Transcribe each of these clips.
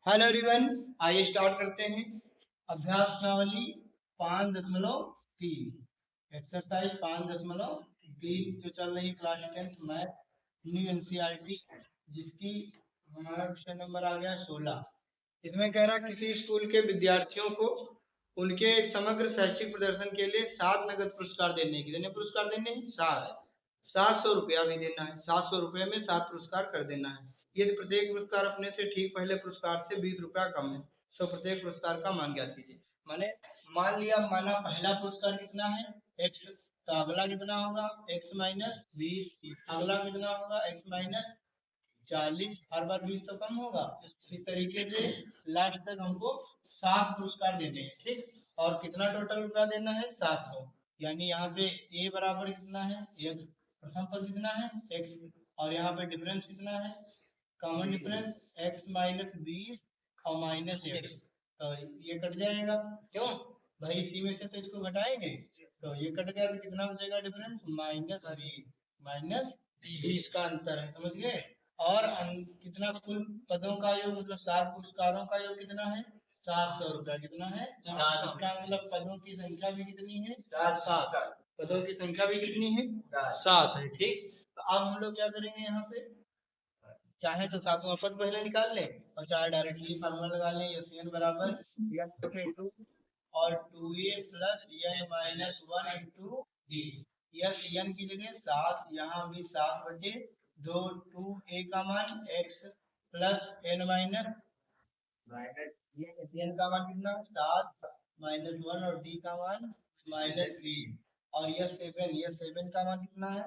Hello everyone, आइए start करते हैं। अभ्यास प्रणाली 5.3 एक्सरसाइज 5.3 जो चल रही class 10th math new NCERT, जिसकी हमारा क्वेश्चन नंबर आ गया 16। इसमें कह रहा किसी स्कूल के विद्यार्थियों को उनके समग्र शैक्षिक प्रदर्शन के लिए 7 नगद पुरस्कार देने की पुरस्कार देने हैं 700 रुपया भी देना है। 700 रुपये में 7 पुरस्कार कर देना है। यदि प्रत्येक पुरस्कार अपने से ठीक पहले पुरस्कार से 20 रुपया कम है तो प्रत्येक पुरस्कार का मान ज्ञात कीजिए। माने मान लिया, माना पहला पुरस्कार कितना है x, तो अगला कितना होगा x माइनस 20, अगला कितना होगा x माइनस 40, हर बार 20 तो कम होगा। इस तरीके से लास्ट तक हमको 7 पुरस्कार देने हैं, ठीक। और कितना टोटल रुपया देना है 700। यानी यहाँ पे a बराबर कितना है x, प्रथम पद कितना है x, और यहाँ पे डिफरेंस कितना है, कॉमन डिफरेंस x माइनस 20 और माइनस x, तो ये कट जाएगा। क्यों भाई, इसी में से तो इसको घटाएंगे, तो ये कट गया तो कितना बचेगा डिफरेंस, माइनस 20 का अंतर है, समझ गए। और कितना कुल पदों का योग, मतलब 7 पुरस्कारों का योग कितना है 700 रुपया। कितना है, इसका मतलब पदों की संख्या भी कितनी है 7। पदों की संख्या भी कितनी है 7 है, ठीक। तो अब हम लोग क्या करेंगे, यहाँ पे चाहे तो सातवां पद पहले निकाल लें और चाहे डायरेक्टली फार्मूला लगा लें, एस एन बराबर टू और 2a plus N minus 1 into D. यस एन की जगह 7, यहाँ भी 7/2, 2a का मान x प्लस एन माइनस, ये एन का मान कितना 7 माइनस 1 और डी का मान माइनस 3, और यह 7 का मान कितना है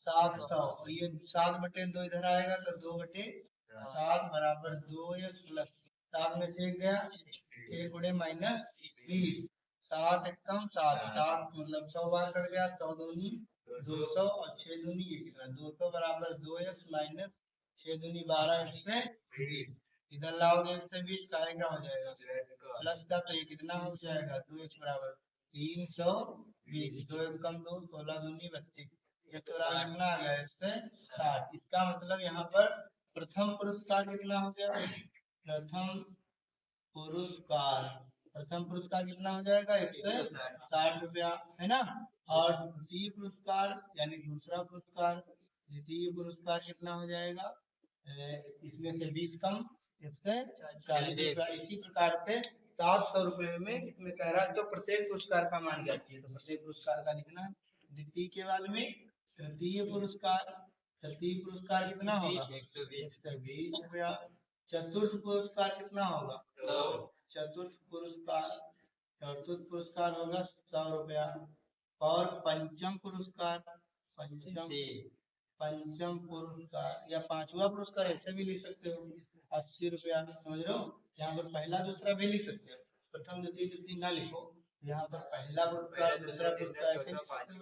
700, और ये 7/2 इधर आएगा तो 2/7 बराबर 2x प्लस 7 में से गया 6 गुणे माइनस 30, 7 एकम 7, 7 मतलब 100 बार कट गया, 100 दूनी 200 और 6 दूनी ये कितना 200 बराबर 2x माइनस 6 दूनी 12 x से 20। इधर लाओगे x से 20 का क्या हो जाएगा प्लस का, तो ये कितना हो जाएगा 2x बराबर 320, 2 एकम 2, 16 दूनी 32, ये थोड़ा कितना आ गया इससे 60। इसका मतलब यहाँ पर प्रथम पुरस्कार कितना हो गया, प्रथम पुरस्कार प्रथम पुरस्कार कितना हो जाएगा 160 रुपया, है ना। और द्वितीय पुरस्कार यानी दूसरा पुरस्कार, द्वितीय पुरस्कार कितना हो जाएगा, इसमें से 20 कम 140 रुपया। इसी प्रकार से 700 रुपये में इसमें कह रहा है तो प्रत्येक पुरस्कार का मान जाती है, तो प्रत्येक पुरस्कार का लिखना है। द्वितीय के बाद में तृतीय पुरस्कार, तृतीय पुरस्कार कितना होगा 120 रुपया। चतुर्थ पुरस्कार कितना होगा, चतुर्थ पुरस्कार होगा 100 रुपया। और पंचम पुरस्कार, पंचम पुरस्कार या पांचवा पुरस्कार ऐसे भी लिख सकते हो 80 रुपया, समझ रहे हो। यहाँ पर पहला दूसरा भी लिख सकते हो, प्रथम द्वितीय तृतीय ना लिखो, यहाँ पर पहला पुरस्कार दूसरा पुरस्कार ऐसे लिख सकते हो।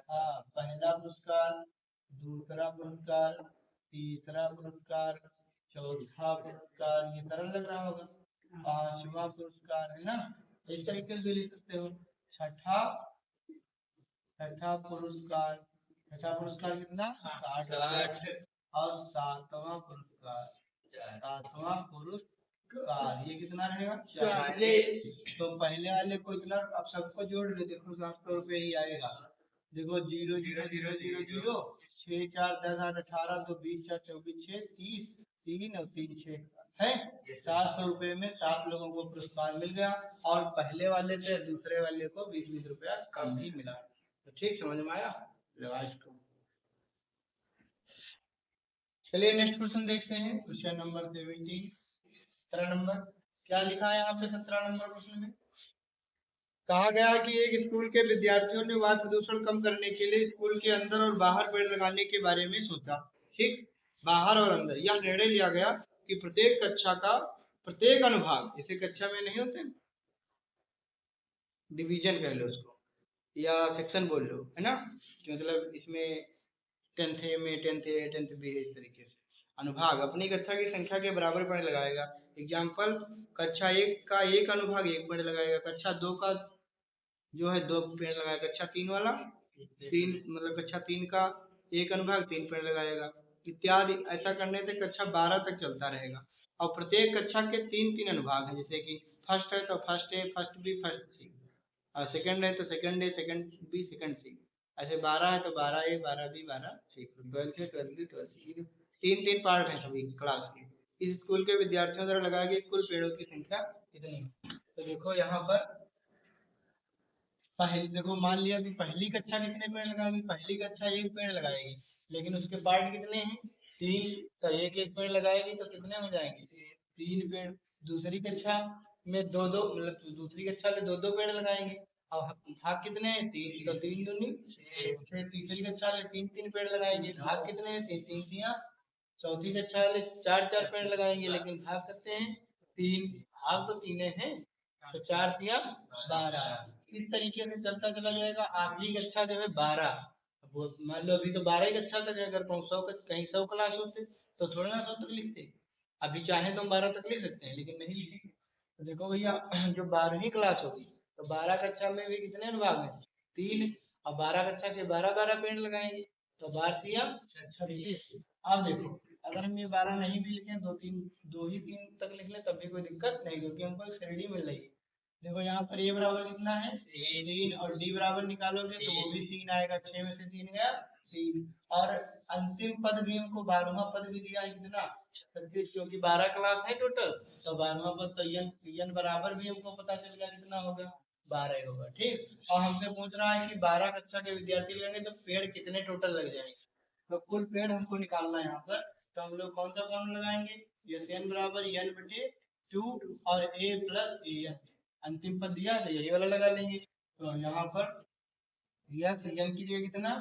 हाँ, पहला पुरस्कार, दूसरा पुरस्कार, तीसरा पुरस्कार, चौथा पुरस्कार, ये सरल लग रहा होगा। पांचवा पुरस्कार, है ना, इस तरीके से भी लिख सकते हो। छठा छठा पुरस्कार, छठा पुरस्कार कितना 60। और सातवां पुरस्कार, सातवां पुरस्कार ये कितना रहेगा 40। तो पहले वाले को इतना, अब सबको जोड़ लो, देखो 700 रुपये ही आएगा। देखो 0 0 0 0 0, 6 4 10 8 18, 2 20 4 24 6 30, 3 और 3 6 है। 700 रुपये में 7 लोगों को पुरस्कार मिल गया, और पहले वाले से दूसरे वाले को 20 रुपया कम ही मिला। तो ठीक समझ में आया, रिवाइज करो। चलिए नेक्स्ट क्वेश्चन देखते हैं, क्वेश्चन नंबर 17, 17 नंबर क्या लिखा है यहाँ पे। 17 नंबर क्वेश्चन में कहा गया है कि एक स्कूल के विद्यार्थियों ने वायु प्रदूषण कम करने के लिए स्कूल के अंदर और बाहर पेड़ लगाने के बारे में सोचा, ठीक। बाहर और अंदर यह निर्णय लिया गया कि प्रत्येक कक्षा का प्रत्येक अनुभाग, जैसे कक्षा में नहीं होते डिवीजन कह लो उसको, या सेक्शन बोल लो, है ना, कि मतलब इसमें 10th A में 10th A 10th B, इस तरीके से अनुभाग अपनी कक्षा की संख्या के बराबर पेड़ लगाएगा। एग्जाम्पल, कक्षा 1 का एक अनुभाग 1 पेड़ लगाएगा, कक्षा 2 का जो है 2 पेड़ लगाएगा, कक्षा 3 वाला 3, मतलब कक्षा 3 का एक अनुभाग 3 पेड़ लगाएगा, इत्यादि। ऐसा करने से कक्षा 12 तक चलता रहेगा। और प्रत्येक कक्षा के 3-3 अनुभाग हैं, जैसे कि फर्स्ट है तो first A, first B, first C, और सेकंड है तो second A, second B, second C. ऐसे 12 है तो 12 ए, 12 बी, 12 सी, 12 है 12 बी, 12 सी। 3-3 पार्ट हैं सभी क्लास के। इस स्कूल के विद्यार्थियों द्वारा लगाए गए कुल पेड़ों की संख्या कितनी है? तो देखो यहाँ पर पहले देखो, मान लिया कि पहली कक्षा कितने पेड़ लगाएगी, पहली कक्षा एक पेड़ लगाएगी, लेकिन उसके पार्ट कितने हैं? 3। तो एक एक पेड़ लगाएगी तो कितने हो जाएंगे? 3 पेड़। दूसरी कक्षा में दो दो, मतलब दूसरी कक्षा में दो दो पेड़ लगाएंगे, और भाग कितने हैं? 3। तो 3 दूनी 6। तीसरी कक्षा में 3-3 पेड़ लगाएंगे, भाग कितने हैं? 3 3 तिया। चौथी कक्षा वाले 4-4 पेड़ लगाएंगे, लेकिन भाग कितने हैं? 3। भाग तो तीन हैं, तो 4 तिया 12। इस तरीके से चलता चला जाएगा। आखिरी कक्षा जो है 12। वो मान लो अभी तो 12 ही कक्षा तक है, अगर कहीं 100 क्लास होते तो थोड़ा ना 100 तक लिखते। अभी चाहे तो हम 12 तक लिख सकते हैं, लेकिन नहीं लिखेंगे। तो देखो भैया, जो 12वीं क्लास होगी तो 12 कक्षा में भी कितने अनुभाग हैं? 3। और 12 कक्षा के 12-12 पेड़ लगाएंगे, तो 12 तिया 36। अब देखो, अगर हम ये 12 नहीं भी लिखें, दो ही 3 तक लिख लें तब भी कोई दिक्कत नहीं, क्योंकि हमको एक श्रेणी मिल रही है। देखो यहाँ पर ए बराबर कितना है? 3। और डी बराबर निकालोगे तो वो भी 3 आएगा। 6 में से 3 गया 3। और अंतिम पद भी हमको 12वां पद भी दिया है कितना? 36, क्योंकि 12 क्लास है टोटल, तो 12वां पद तो यन बराबर भी हमको पता चल गया कितना होगा? 12 ही होगा। ठीक। और हमसे पूछ रहा है कि 12 कक्षा के विद्यार्थी लगेंगे तो पेड़ कितने टोटल लग जाएंगे? तो कुल पेड़ हमको निकालना है यहाँ पर। तो हम लोग कौन सा फॉर्मूला लगाएंगे? यस एन बराबर एन बटे 2 और ए प्लस ए एन। अंतिम पद दिया तो यही वाला लगा लेंगे। तो यहाँ पर यस एन की जगह कितना?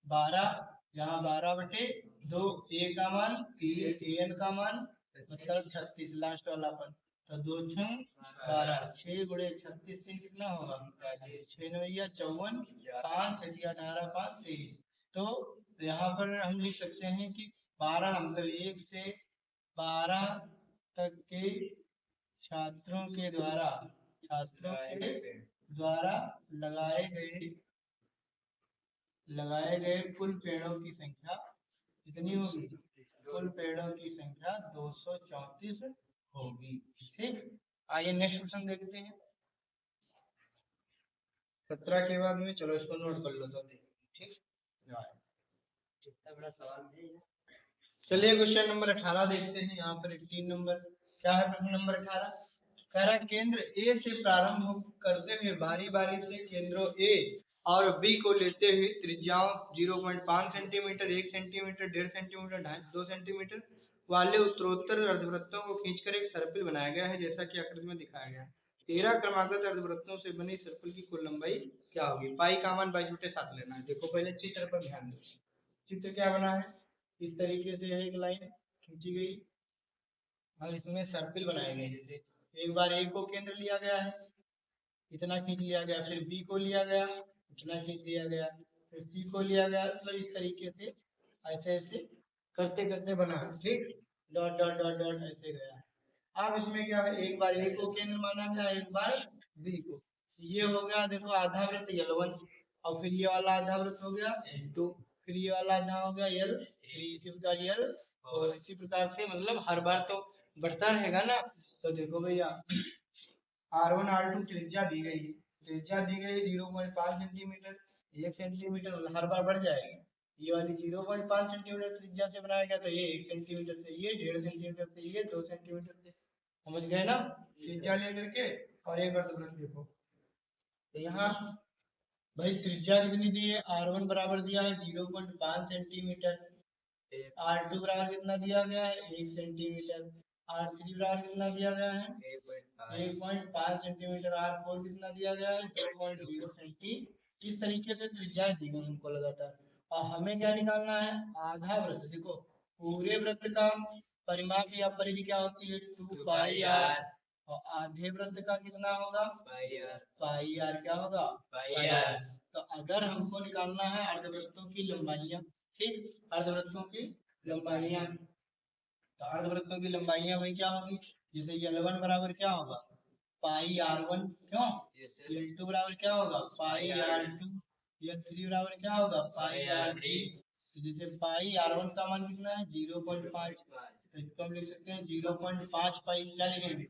12। यहाँ 12 बटे 2, ए का मान 3, ए एन का मान मतलब 36, लास्ट वाला पद। तो 2 6 12, 6 गुणे 36 3 कितना होगा? 6 9 54, 5 6 18 5 23। तो यहाँ पर हम लिख सकते हैं कि 12 मतलब 1 से 12 तक के छात्रों के द्वारा लगाए गए कुल पेड़ों की संख्या कितनी होगी? कुल पेड़ों की संख्या 234 होगी। ठीक। आइए नेक्स्ट क्वेश्चन देखते हैं। 17 के बाद में, चलो इसको नोट कर लो तो ठीक। कितना बड़ा सवाल है। चलिए क्वेश्चन नंबर 18 देखते हैं। यहाँ पर 18 नंबर क्या है? प्रश्न नंबर 18 कह रहा है केंद्र ए से प्रारंभ करते हुए बारी बारी से केंद्रों ए और बी को लेते हुए त्रिज्याओं 0.5 सेंटीमीटर, 1 सेंटीमीटर, 1.5 सेंटीमीटर, 2 सेंटीमीटर वाले उत्तरोत्तर अर्धवृत्तों को खींचकर एक सर्पिल बनाया गया है, जैसा कि आकृति में दिखाया गया है। 13 क्रमागत अर्धवृत्तों से बनी सर्पिल की कुल लंबाई क्या होगी? पाई का मान 22/7 लेना है। देखो पहले चित्र पर ध्यान दो। चित्र क्या बना है? इस तरीके से एक लाइन खींची गई और इसमें सर्पिल बनाए गए। जैसे एक बार ए को केंद्र लिया गया है, इतना खींच लिया गया, फिर बी को लिया गया, इतना खींच लिया गया, फिर सी को लिया गया। मतलब इस तरीके से ऐसे ऐसे करते करते बना है। ठीक। डॉट डॉट डॉट डॉट ऐसे गया। अब इसमें क्या है? एक बार ए को केंद्र माना गया, एक बार बी को। ये हो गया देखो आधा वृत्त L1, और फिर ये वाला आधा वृत्त हो गया L2, फिर ये वाला आधा हो गया L3, इसी प्रकार L, और इसी प्रकार से मतलब हर बार तो बढ़ता रहेगा ना। तो देखो भैया R1 R2 त्रिज्या दी गई है, त्रिज्या दी गई 0.5 सेंटीमीटर, 1 सेंटीमीटर, मतलब हर बार बढ़ जाएगा। ये वाली 0.5 सेंटीमीटर त्रिज्या से बनाया गया, तो ये 1 सेंटीमीटर से, ये 1.5 सेंटीमीटर से, ये 2 सेंटीमीटर से। समझ गए ना? त्रिज्या लेकर के और एक अर्धवृत्त देखो। तो यहाँ भाई त्रिज्या कितनी दी है? R1 बराबर दिया है 0.5 सेंटीमीटर, R2 बराबर कितना दिया गया है? 1 सेंटीमीटर, R3 बराबर कितना दिया गया है? 1.5 सेंटीमीटर, R4 कितना दिया गया है? 2.0 सेंटीमीटर। इस तरीके से त्रिज्या दी गई हमको लगातार। और हमें क्या निकालना है? आधा वृत्त। देखो पूरे वृत्त का परिमाप या परिधि क्या होती है? 2 पाई r। और आधे वृत्त का कितना होगा? पाई r। क्या होगा? पाई r। तो अगर हमको निकालना है अर्धवृत्तों की लंबाइयां, ठीक, अर्धवृत्तों की लंबाइयां, तो अर्धवृत्तों की लंबाइयां भाई क्या होगी? जैसे L1 बराबर क्या होगा? पाई R1, क्यों? L2 बराबर क्या होगा? पाई R2, L3 बराबर क्या होगा? पाई R3। तो जैसे पाई R1 का मान कितना है? 0.5, तो इसको हम लिख सकते हैं 0.5 पाई, क्या लिखेंगे?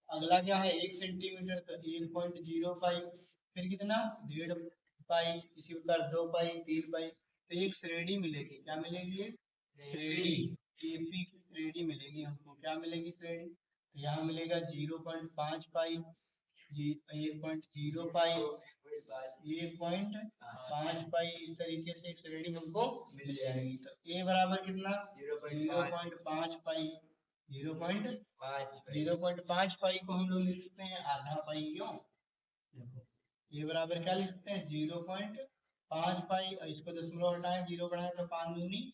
अगला क्या है 1 सेंटीमीटर, तो 1.0 पाई, फिर कितना 1.5 पाई, इसी प्रकार 2 पाई, 3 पाई। तो एक श्रेणी मिलेगी, क्या मिलेगी? श्रेणी, एपी की श्रेणी मिलेगी हमको। क्या मिलेगी श्रेणी? तो यहाँ मिलेगा 0.5 पाई, 1.0 पाई, 1.5 पाई, इस तरीके से एक श्रेणी हमको मिल जाएगी। तो ए बराबर कितना? 0.5 पाई, 0.5 पाई को हम लोग लिख सकते हैं आधा पाई। क्यों? देखो ये बराबर क्या लिख सकते हैं 0.5 पाई, और इसको दशमलव हटाए 0 बढ़ाए तो 5 दूनी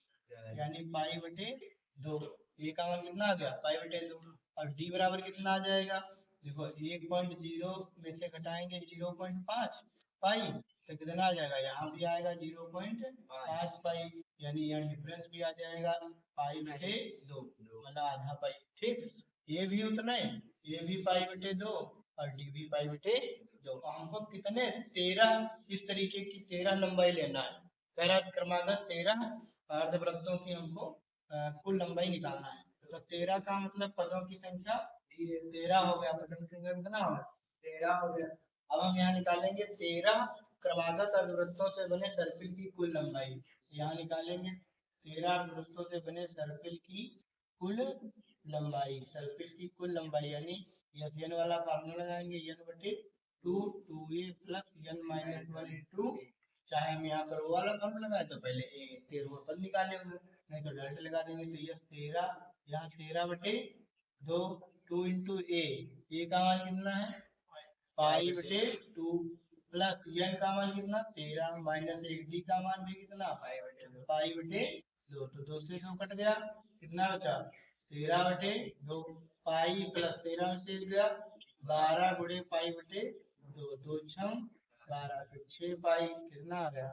यानी पाई बटे 2। ए का मान कितना आ गया? पाई बटे 2। और डी बराबर कितना आ जाएगा? देखो 1.0 में से घटाएंगे 0.5 पाई तो कितना आ जाएगा? यहाँ भी आएगा 0.5 पाई, यानी यहाँ डिफरेंस भी आ जाएगा पाई बटे 2, मतलब आधा पाई। ठीक, ये भी उतना है, ये भी पाई बटे 2 और डी भी पाई बटे 2। हमको कितने 13 इस तरीके की 13 लंबाई लेना है। कह रहा क्रमागत 13 अर्धवृत्तों की हमको कुल लंबाई निकालना है। तो 13 का मतलब पदों की संख्या 13 हो गया, पदों की संख्या कितना हो गया? 13 हो गया। अब हम यहाँ निकालेंगे 13 क्रमागत अर्धवृत्तों से बने सर्किल की कुल लंबाई। यहाँ निकालेंगे 13 अर्धवृत्तों से बने सर्किल की कुल लंबाई, सर्किल की कुल लंबाई यानी यस एन वाला फार्मूला लगाएंगे, एन बटे 2 2a plus N minus 1 into, चाहे हम यहाँ पर वो वाला फॉर्मूला लगाए तो पहले 13वां पद निकाले होंगे, नहीं तो डायरेक्ट लगा देंगे। तो यस 13, यहाँ 13 बटे 2, 2 इंटू ए का मान कितना है? पाई बटे 2 प्लस एन का मान कितना? 13 माइनस 1 डी का मान भी कितना? पाई बटे 2। तो 2 से 2 कट गया, कितना बचा? 13 बटे 2, पाई प्लस 13 में से गया 12 गुणे पाई बटे 2, 2 छम 12, तो 6 पाई कितना आ गया?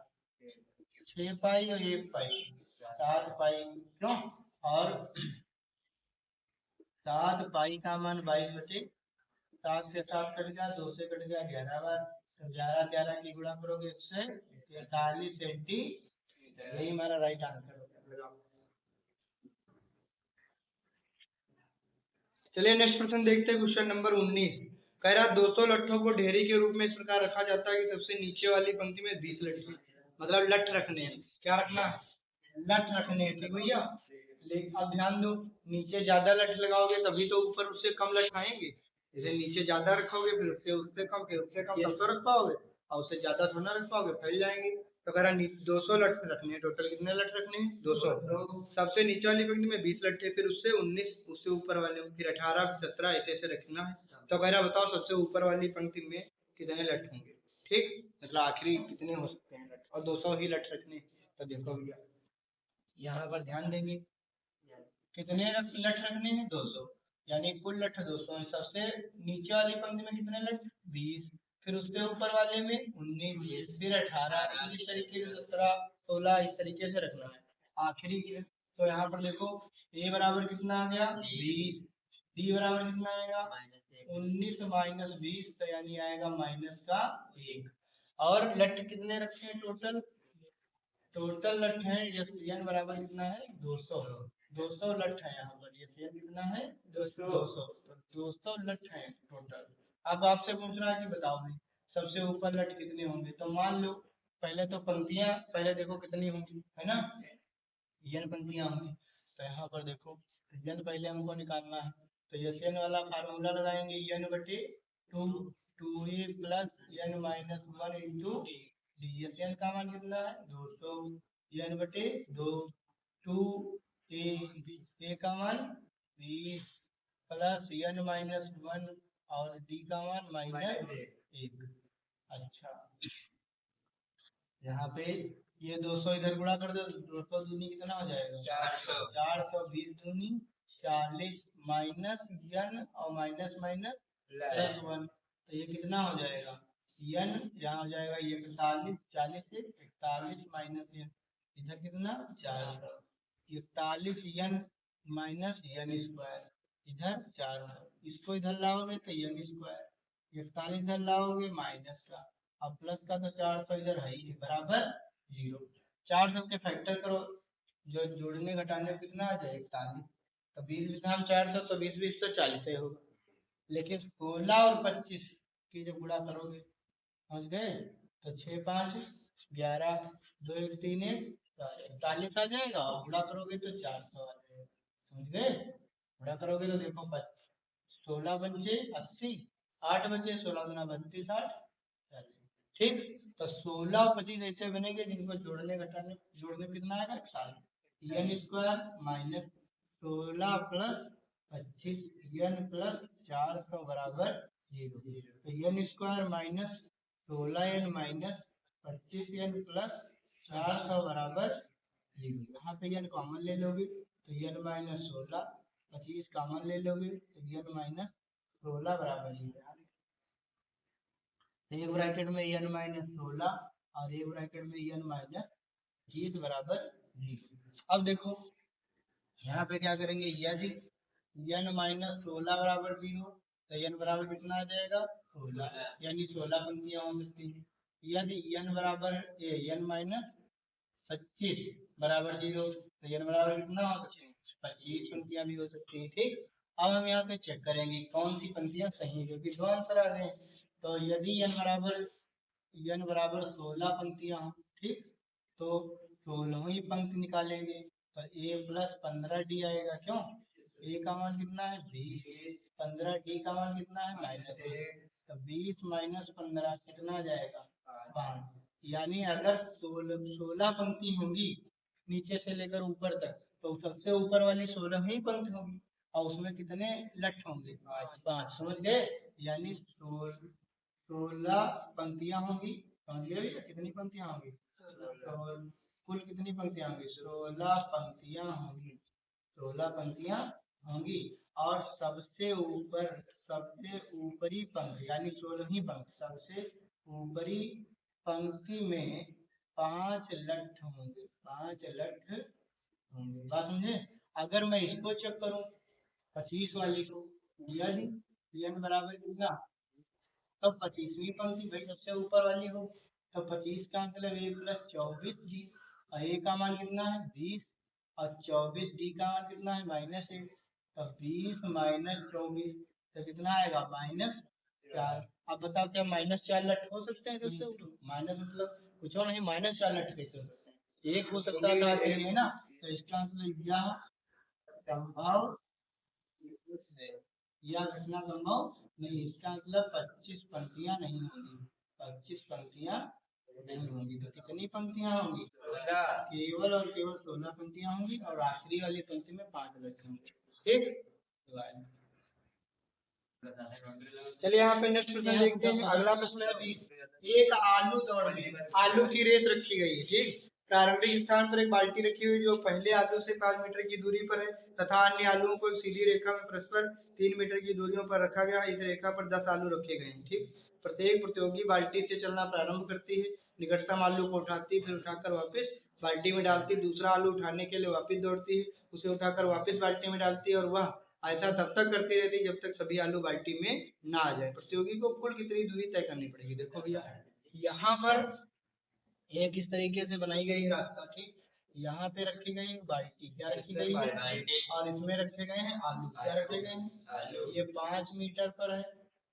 6 पाई और 1 पाई 7 पाई। क्यों? और 7 पाई का मान 22 बटे 7 से 7 कट गया, 2 से कट गया 11 बार, तो 11 11 की गुणा करोगे 143 सेंटीमीटर। यही हमारा राइट आंसर होगा। चलिए नेक्स्ट प्रश्न देखते हैं, क्वेश्चन नंबर 19। कह रहा 200 लट्ठों को ढेरी के रूप में इस प्रकार रखा जाता है कि सबसे नीचे वाली पंक्ति में 20 लट्ठे, मतलब लठ रखने हैं। क्या रखना है? लठ रखने हैं। ठीक भैया, लेकिन अब ध्यान दो, नीचे ज्यादा लठ लगाओगे तभी तो ऊपर उससे कम लठ आएंगे। जैसे नीचे ज्यादा रखोगे फिर उससे उससे कम, फिर उससे कम, तब तो रख पाओगे, और उससे ज्यादा थोड़ा रख पाओगे, फैल जाएंगे। तो कह रहा 200 लठ रखने हैं। टोटल कितने लठ रखने हैं? 200। सबसे नीचे वाली पंक्ति में 20 लट्ठे, फिर उससे 19, उससे ऊपर वाले में फिर 18 17 ऐसे ऐसे रखना है। तो कह रहा बताओ सबसे ऊपर वाली पंक्ति में कितने लठ होंगे? ठीक, मतलब आखिरी कितने हो सकते हैं लठ, और 200 ही लठ रखने। तो देखो भैया यहाँ पर ध्यान देंगे, कितने लठ रखने हैं? 200, यानी कुल लठ 200 है। सबसे नीचे वाली पंक्ति में कितने लठ? 20, फिर उसके ऊपर वाले में 19, फिर 18, इस तरीके से 17 16 इस तरीके से रखना है आखिरी की। तो यहाँ पर देखो ए बराबर कितना आ गया? 20, डी बराबर कितना आएगा? 19 माइनस 20, तो यानी आएगा माइनस का 1। और लठ कितने रखे हैं टोटल? टोटल लठ है एस एन बराबर कितना है? 200, 200 लठ है यहाँ पर। एस एन कितना है? 200, 200 लठ है टोटल। अब आपसे पूछ रहा है कि बताओ भाई सबसे ऊपर लठ कितने होंगे। तो मान लो पहले तो पंक्तियां पहले देखो कितनी होंगी, है ना, एन पंक्तियां होंगी। तो यहाँ पर देखो एन पहले हमको निकालना है, तो एस एन वाला फार्मूला लगाएंगे, एन बटे 2 2a plus N minus 1 into D. S N का मान कितना है? 200, एन बटे 2 2 ए का मान 20 प्लस एन माइनस 1 और डी का मान माइनस 1। अच्छा, यहाँ पे ये 200 इधर गुणा कर दो, 200 दूनी कितना हो जाएगा? 400, 420 दूनी 40 माइनस एन और माइनस माइनस प्लस 1, तो ये कितना हो जाएगा? एन यहाँ हो जाएगा 41, 40 से 41 माइनस एन, इधर कितना? 400, 41 एन माइनस एन स्क्वायर, इधर 400, इसको इधर लाओगे तो एन स्क्वायर, 41 इधर लाओगे माइनस का, अब प्लस का तो 400 इधर है ही, बराबर 0। 400 के फैक्टर करो, जो जोड़ने घटाने में कितना आ जाए 41। तो 20 हम 400 तो 20 तो 40 ही होगा। लेकिन 16 और 25 की जब गुणा करोगे समझ गए तो 6 5 11 2 1 3 1 41 आ जाएगा और गुणा करोगे तो 400 आ जाएगा। समझ गए? गुणा करोगे तो देखो 16 पंचे 80 8 बचे 16 गुना 32 8 40। ठीक। तो 16 और 25 ऐसे बनेंगे जिनको जोड़ने में कितना आएगा 40। N square minus 16 plus 25 N plus 400 बराबर 0। तो N square minus 16 N minus 25 N plus 400 बराबर 0। यहाँ पे एन कॉमन ले लोगे तो एन माइनस 16 25 कॉमन ले लोगे तो एन माइनस 16 बराबर 0। एक ब्रैकेट में एन माइनस 16 और एक ब्रैकेट में एन माइनस 25 बराबर 0। अब देखो यहाँ पे क्या करेंगे यदि एन माइनस 16 बराबर 0 तो एन बराबर कितना आ जाएगा 16 यानी 16 पंक्तियां हो सकती हैं। यदि एन बराबर एन माइनस 25 बराबर 0 तो एन बराबर कितना हो सकते हैं 25 पंक्तियां भी हो सकती है। ठीक। अब हम यहाँ पे चेक करेंगे कौन सी पंक्तियां सही है क्योंकि दो आंसर आ रहे हैं। तो यदि एन बराबर 16 पंक्तियां हो ठीक तो 16वीं पंक्ति निकालेंगे तो ए प्लस 15 डी आएगा। क्यों? ए का मान कितना है 20 15 डी का मान कितना है -1 तो 20 माइनस 15 कितना आ जाएगा 5। यानी अगर 16 पंक्ति होंगी नीचे से लेकर ऊपर तक तो सबसे ऊपर वाली 16वीं पंक्ति होगी और उसमें कितने लठ होंगे 5। समझ गए? यानी 16 पंक्तियां होंगी। समझ गए भैया कितनी पंक्तियां होंगी तो कुल कितनी पंक्तियां होंगी 16 पंक्तियां होंगी। 16 पंक्तियां होंगी और सबसे ऊपरी पंक्ति यानी 16वीं पंक्ति सबसे ऊपरी पंक्ति में 5 लठ होंगे 5 लठ होंगे। बात समझे? अगर मैं इसको चेक करूं 25 वाली को यदि एन बराबर कितना तो 25वीं पंक्ति भाई सबसे ऊपर वाली हो तो 25 का मतलब ए प्लस 24 डी और ए का मान कितना है 20 और 24 डी का मान कितना है -1 तो 20 माइनस 24 तो कितना आएगा -4। अब बताओ क्या -4 लट हो सकते हैं सबसे ऊपर? माइनस मतलब कुछ और नहीं -4 लट कैसे हो सकते हैं? एक हो सकता था है ना। तो इसका मतलब यह संभव यह घटना संभव नहीं। इसका मतलब 25 पंक्तियां नहीं होंगी 25 पंक्तियां नहीं होंगी। तो कितनी पंक्तियां होंगी केवल और केवल 16 पंक्तियां होंगी और आखिरी वाली पंक्ति में 5 लट्ठे होंगे। ठीक। चलिए यहाँ पे नेक्स्ट प्रश्न देखते हैं। अगला प्रश्न है 20। एक आलू दौड़ में आलू की रेस रखी गई है। ठीक। प्रारंभिक स्थान पर एक बाल्टी रखी हुई जो पहले आलू से 5 मीटर की दूरी पर है तथा अन्य आलुओं को एक सीधी रेखा में परस्पर 3 मीटर की दूरियों पर रखा गया। इस रेखा पर 10 आलू रखे गए हैं। ठीक। प्रत्येक प्रतियोगी बाल्टी से चलना प्रारंभ करती है निकटतम आलू को उठाती फिर उठाकर वापस बाल्टी में डालती दूसरा आलू उठाने के लिए वापस दौड़ती है उसे उठाकर वापस बाल्टी में डालती है और वह ऐसा तब तक करती रहती जब तक सभी आलू बाल्टी में ना आ जाए। प्रतियोगी को कुल कितनी दूरी तय करनी पड़ेगी? देखो भैया यहाँ पर एक इस तरीके से बनाई गई रास्ता। ठीक। यहाँ पे रखी गई बाल्टी क्या रखी गई है और इसमें रखे गए हैं आलू क्या रखे गए हैं। ये 5 मीटर पर है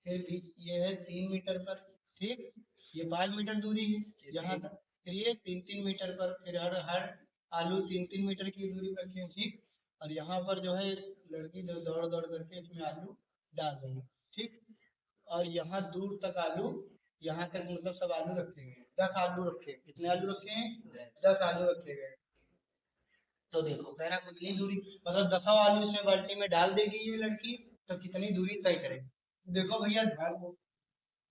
फिर ये है 3 मीटर पर। ठीक। ये 5 मीटर दूरी है यहाँ तक फिर ये 3-3 मीटर पर फिर हर आलू 3-3 मीटर की दूरी पर रखे हैं। ठीक। और यहाँ पर जो है लड़की जो दौड़ दौड़ करके इसमें आलू डाल रही है। ठीक। और यहाँ दूर तक आलू यहाँ तक मतलब सब आलू रखे गए 10 आलू रखे। कितने आलू रखे हैं 10 आलू रखे गए। तो देखो कह रहा कितनी दूरी मतलब 10 आलू इसमें बाल्टी में डाल देगी ये लड़की तो कितनी दूरी तय करेगी। देखो भैया ध्यान दो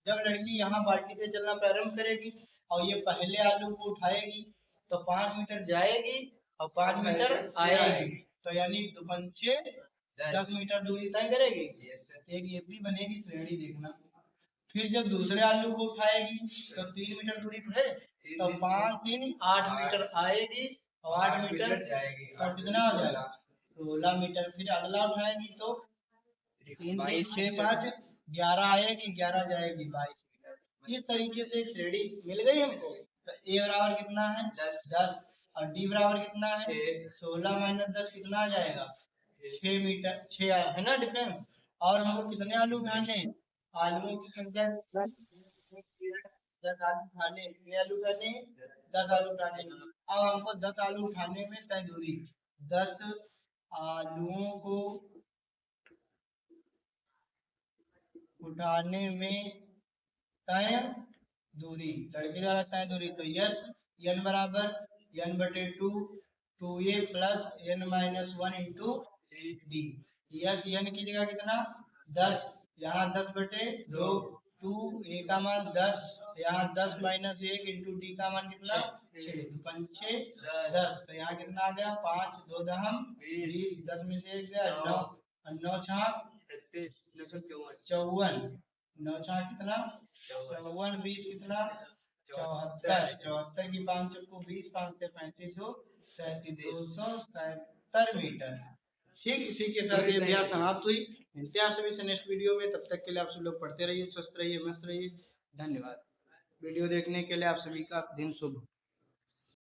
जब लड़की यहाँ बाल्टी से चलना प्रारंभ करेगी और ये पहले आलू को उठाएगी तो 5 मीटर जाएगी और 5 मीटर आएगी तो यानी 2 पंचे 10 मीटर दूरी तय करेगी। एक ये भी बनेगी श्रेणी देखना। फिर जब दूसरे आलू को उठाएगी तो 3 मीटर दूरी पर है तो 5 3 8 मीटर आएगी और 8 मीटर और कितना हो जाएगा 16 मीटर। फिर अगला उठाएगी तो 3 3 6 5 11 आएगी 11 जाएगी 22 मीटर। इस तरीके से एक श्रेणी मिल गई हमको। तो ए बराबर कितना है 10 और डी बराबर कितना है 16 माइनस 10 कितना आ जाएगा 6 मीटर 6 है ना डिफरेंस। और हमको कितने आलू उठाने हैं आलूओं की संख्या 10 आलू उठाने कितने आलू उठाने 10 आलू उठाने। अब हमको 10 आलू उठाने में तय दूरी 10 आलूओं को उठाने में तय दूरी लड़के द्वारा तय दूरी तो यस n बराबर n बटे 2 2a plus n minus 1 into D. Yes n की जगह कितना 10 यहाँ 10 बटे 2 2 a का मान 10 यहाँ 10 माइनस 1 इंटू डी का मान कितना 6 तो 5 6 10 तो यहाँ कितना आ गया 5 2 दहम 20 10 में से 1 गया 9 9 छाक 54 9 छाक कितना 54 20 कितना 74 74 की 5 चक्को 20 5 से 35 2 277 मीटर। ठीक इसी के साथ ये अभ्यास समाप्त हुई। मिलते हैं आप सभी से नेक्स्ट वीडियो में। तब तक के लिए आप सब लोग पढ़ते रहिए स्वस्थ रहिए मस्त रहिए। धन्यवाद। वीडियो देखने के लिए आप सभी का दिन शुभ।